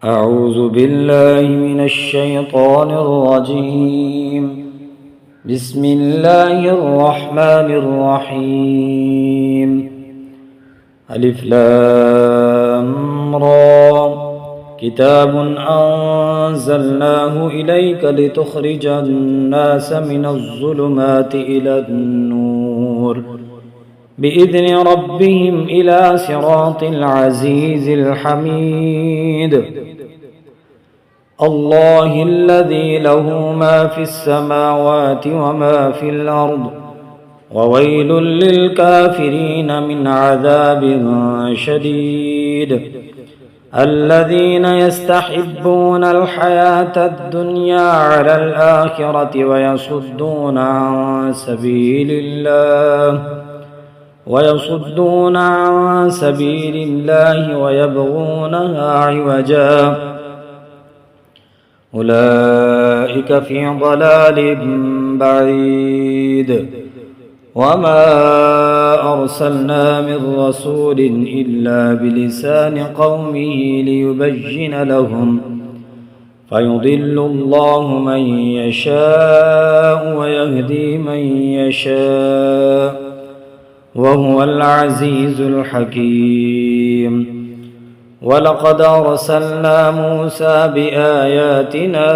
أعوذ بالله من الشيطان الرجيم. بسم الله الرحمن الرحيم. ألف لام را. كتاب أنزلناه إليك لتخرج الناس من الظلمات إلى النور بإذن ربهم إلى صراط العزيز الحميد. الله الذي له ما في السماوات وما في الأرض وويل للكافرين من عذاب شديد. الذين يستحبون الحياة الدنيا على الآخرة ويصدون عن سبيل الله ويبغونها عوجا أولئك في ضلال بعيد. وما أرسلنا من رسول إلا بلسان قومه ليبين لهم فيضل الله من يشاء ويهدي من يشاء وهو العزيز الحكيم. ولقد أرسلنا موسى بآياتنا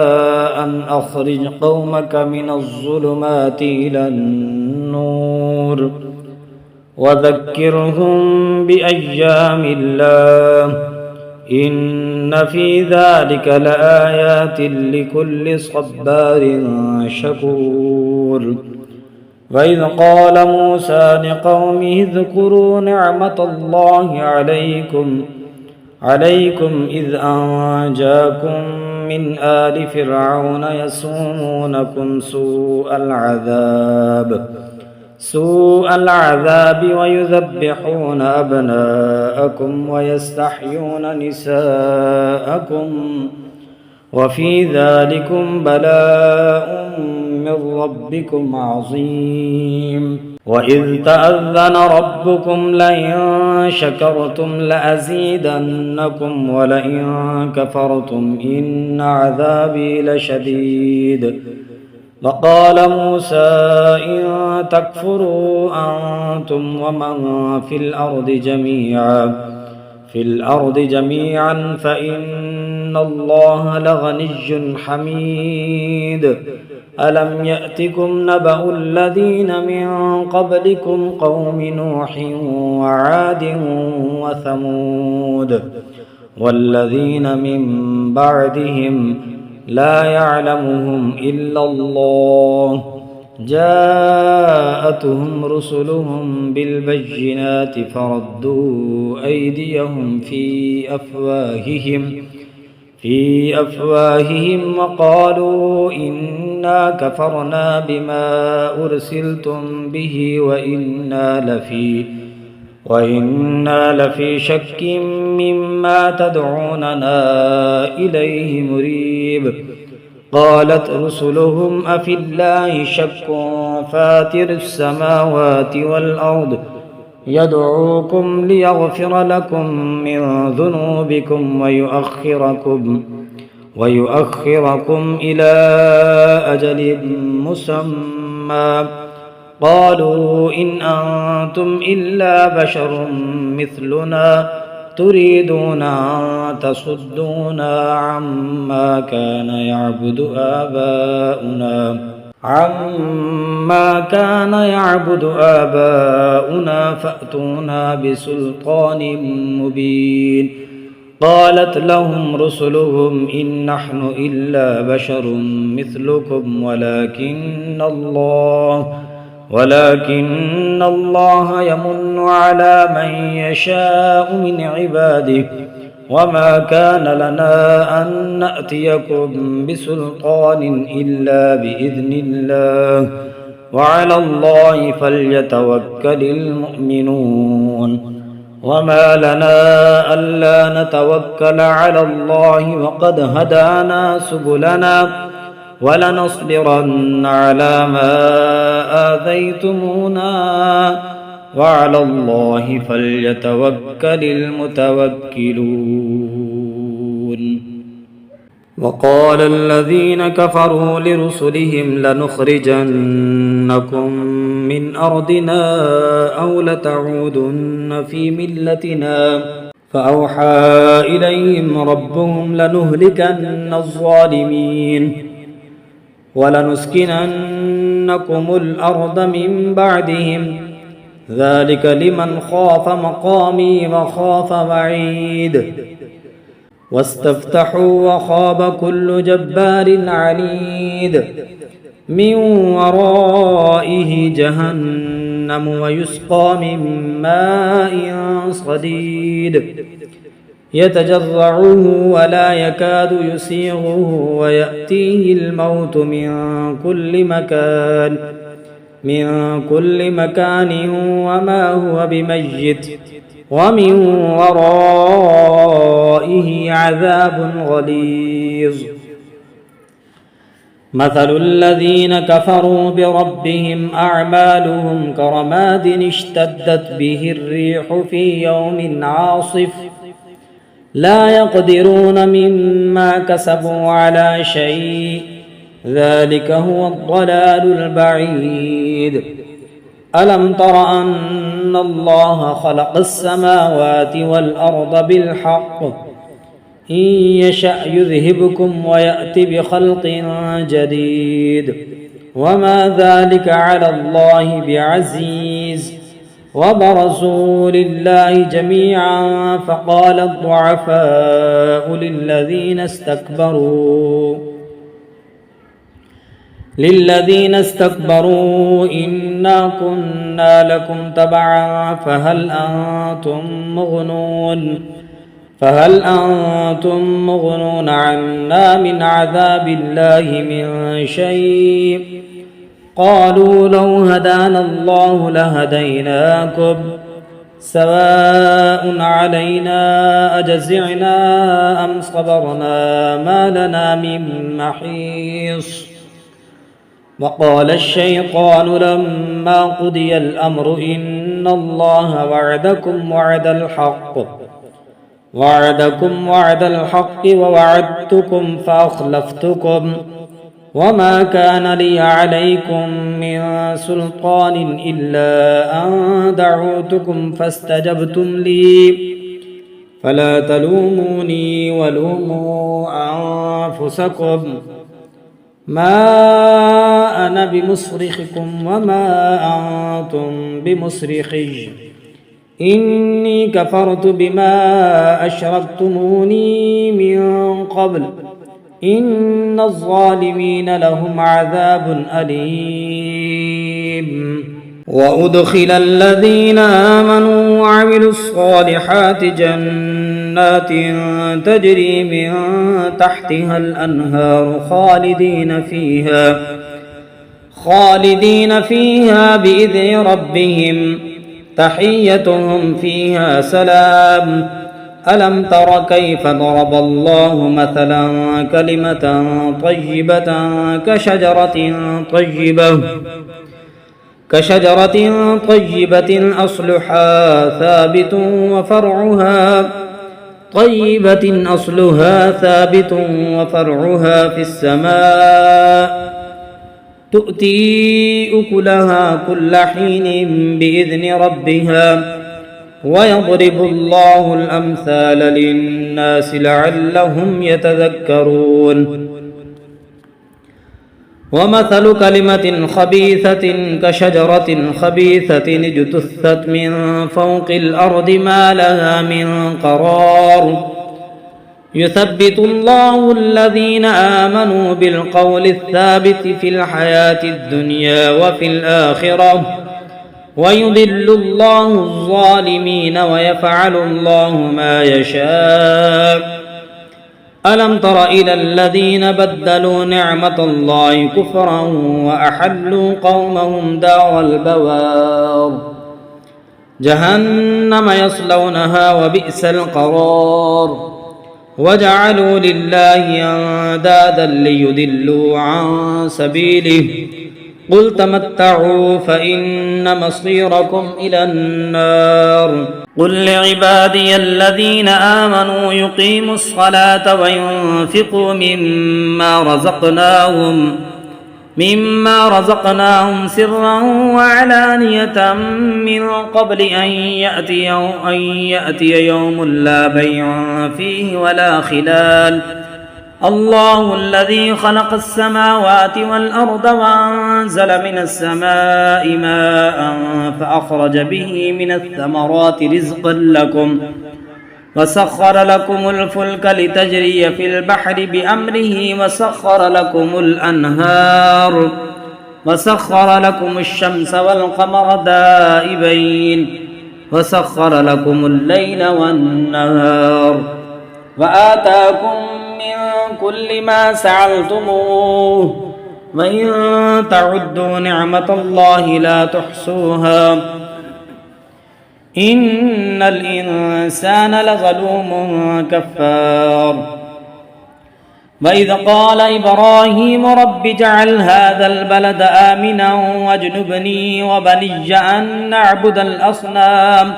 أن أخرج قومك من الظلمات إلى النور وذكرهم بأيام الله إن في ذلك لآيات لكل صبار شكور. وإذ قال موسى لقومه اذكروا نعمة الله عليكم إذ أنجاكم من آل فرعون يسومونكم سوء العذاب ويذبحون أبناءكم ويستحيون نساءكم وفي ذلكم بلاء من ربكم عظيم. وإذ تأذن ربكم لئن شكرتم لأزيدنكم ولئن كفرتم إن عذابي لشديد. وقال موسى إن تكفروا أنتم ومن في الأرض جميعا فإن الله لغني حميد. ألم يأتكم نبأ الذين من قبلكم قوم نوح وعاد وثمود والذين من بعدهم لا يعلمهم إلا الله جاءتهم رسلهم بالبينات فردوا أيديهم في أفواههم وقالوا إنا كفرنا بما أرسلتم به وإنا لفي شك مما تدعوننا إليه مريب. قالت رسلهم أفي الله شك فاتر السماوات والأرض يدعوكم ليغفر لكم من ذنوبكم ويؤخركم إلى أجل مسمى. قالوا إن أنتم إلا بشر مثلنا تريدون أن تصدونا عما كان يعبد آباؤنا فأتونا بسلطان مبين. قالت لهم رسلهم إن نحن إلا بشر مثلكم ولكن الله يمن على من يشاء من عباده وما كان لنا أن نأتيكم بسلطان إلا بإذن الله وعلى الله فليتوكل المؤمنون. وما لنا ألا نتوكل على الله وقد هدانا سبلنا ولنصبرن على ما آذيتمونا وعلى الله فليتوكل المتوكلون. وقال الذين كفروا لرسلهم لنخرجنكم من أرضنا أو لتعودن في ملتنا فأوحى إليهم ربهم لنهلكن الظالمين ولنسكننكم الأرض من بعدهم ذلك لمن خاف مقامي وخاف وعيد واستفتحوا وخاب كل جبار عنيد من ورائه جهنم ويسقى من ماء صديد يتجرعه ولا يكاد يسيغه ويأتيه الموت من كل مكان وما هو بميت ومن ورائه عذاب غليظ مثل الذين كفروا بربهم أعمالهم كرماد اشتدت به الريح في يوم عاصف لا يقدرون مما كسبوا على شيء ذلك هو الضلال البعيد ألم تر أن الله خلق السماوات والأرض بالحق إن يشأ يذهبكم ويأت بخلق جديد وما ذلك على الله بعزيز وبرزوا لله جميعا فقال الضعفاء للذين استكبروا إنا كنا لكم تبعا فهل أنتم مغنون عنا من عذاب الله من شيء قالوا لو هدانا الله لهديناكم سواء علينا أجزعنا أم صبرنا ما لنا من محيص وقال الشيطان لما قضي الأمر إن الله وعدكم وعد الحق ووعدتكم فأخلفتكم وما كان لي عليكم من سلطان إلا أن دعوتكم فاستجبتم لي فلا تلوموني ولوموا أنفسكم ما أنا بمصرخكم وما أنتم بمصرخي إني كفرت بما أشركتموني من قبل إن الظالمين لهم عذاب أليم وأدخل الذين آمنوا وعملوا الصالحات جنات تجري من تحتها الأنهار خالدين فيها بإذن ربهم تحيتهم فيها سلام ألم تر كيف ضرب الله مثلا كلمة طيبة كشجرة طيبة أصلها ثابت وفرعها في السماء تؤتي أكلها كل حين بإذن ربها ويضرب الله الأمثال للناس لعلهم يتذكرون ومثل كلمة خبيثة كشجرة خبيثة اجتثت من فوق الأرض ما لها من قرار يثبت الله الذين آمنوا بالقول الثابت في الحياة الدنيا وفي الآخرة ويضل الله الظالمين ويفعل الله ما يشاء ألم تر إلى الذين بدلوا نعمة الله كفرا وأحلوا قومهم دار البوار جهنم يصلونها وبئس القرار وجعلوا لله أندادا ليضلوا عن سبيله قل تمتعوا فإن مصيركم إلى النار قل لعبادي الذين آمنوا يقيموا الصلاة وينفقوا مما رزقناهم سرا وعلانية من قبل أن يأتي يوم لا بيع فيه ولا خلال الله الذي خلق السماوات والأرض وأنزل من السماء ماء فأخرج به من الثمرات رزقا لكم وسخر لكم الفلك لتجري في البحر بأمره وسخر لكم الأنهار وسخر لكم الشمس والقمر دائبين وسخر لكم الليل والنهار وآتاكم من كل ما سألتموه وإن تعدوا نعمة الله لا تحصوها إن الإنسان لظلوم كفار وإذ قال إبراهيم رب اجعل هذا البلد آمنا واجنبني وبني أن نعبد الأصنام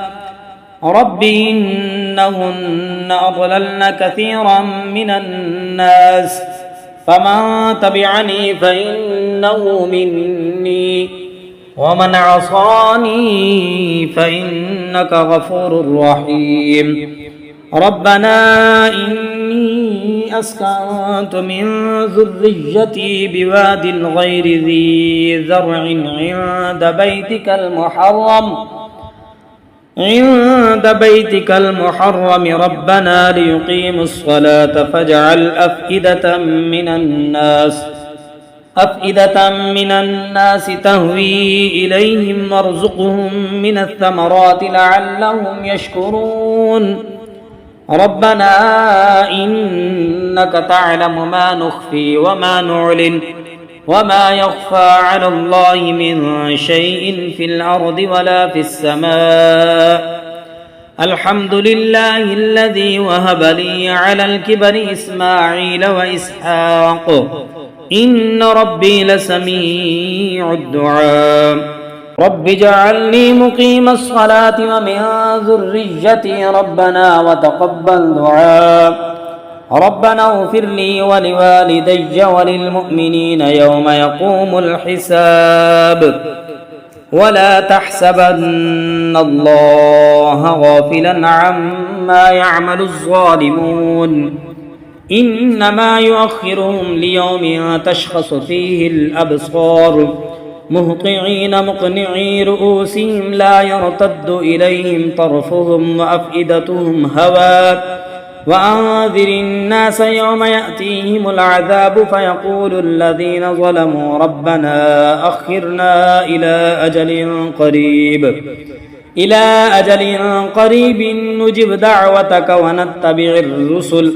رب إنهن أضللن كثيرا من الناس فمن تبعني فإنه مني ومن عصاني فإنك غفور رحيم ربنا إني أسكنت من ذريتي بواد غير ذي زرع عند بيتك المحرم ربنا ليقيموا الصلاة فاجعل أفئدة من الناس تهوي إليهم وارزقهم من الثمرات لعلهم يشكرون ربنا إنك تعلم ما نخفي وما نعلن وما يخفى على الله من شيء في الأرض ولا في السماء الحمد لله الذي وهب لي على الكبر إسماعيل وإسحاق إن ربي لسميع الدعاء رب اجعلني مقيم الصلاة ومن ذريتي ربنا وتقبل دعاء ربنا اغفر لي ولوالدي وللمؤمنين يوم يقوم الحساب ولا تحسبن الله غافلا عما يعمل الظالمون إنما يؤخرهم ليوم تشخص فيه الأبصار مهطعين مقنعي رؤوسهم لا يرتد إليهم طرفهم وأفئدتهم هواء وأنذر الناس يوم يأتيهم العذاب فيقول الذين ظلموا ربنا أخرنا إلى أجل قريب نجب دعوتك ونتبع الرسل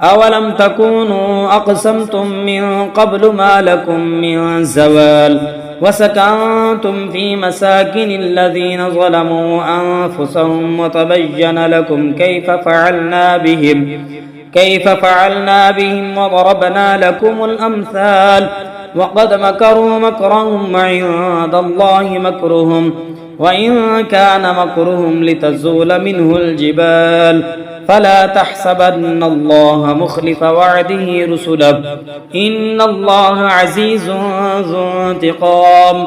أولم تكونوا أقسمتم من قبل ما لكم من زوال وسكنتم في مساكن الذين ظلموا أنفسهم وتبين لكم كيف فعلنا بهم وضربنا لكم الأمثال وقد مكروا مكرهم وعند الله مكرهم وإن كان مكرهم لتزول منه الجبال فلا تحسبن الله مخلف وعده رسله إن الله عزيز ذو انتقام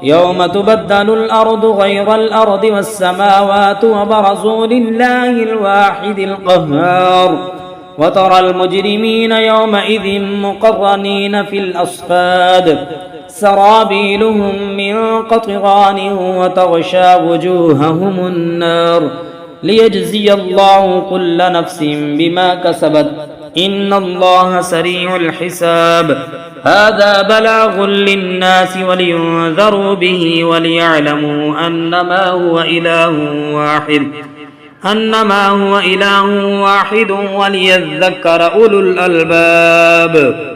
يوم تبدل الأرض غير الأرض والسماوات وبرزوا لله الواحد القهار وترى المجرمين يومئذ مقرنين في الأصفاد سرابيلهم من قطران وتغشى وجوههم النار ليجزي الله كل نفس بما كسبت إن الله سريع الحساب هذا بلاغ للناس ولينذروا به وليعلموا أنما هو إله واحد وليذكر أولو الألباب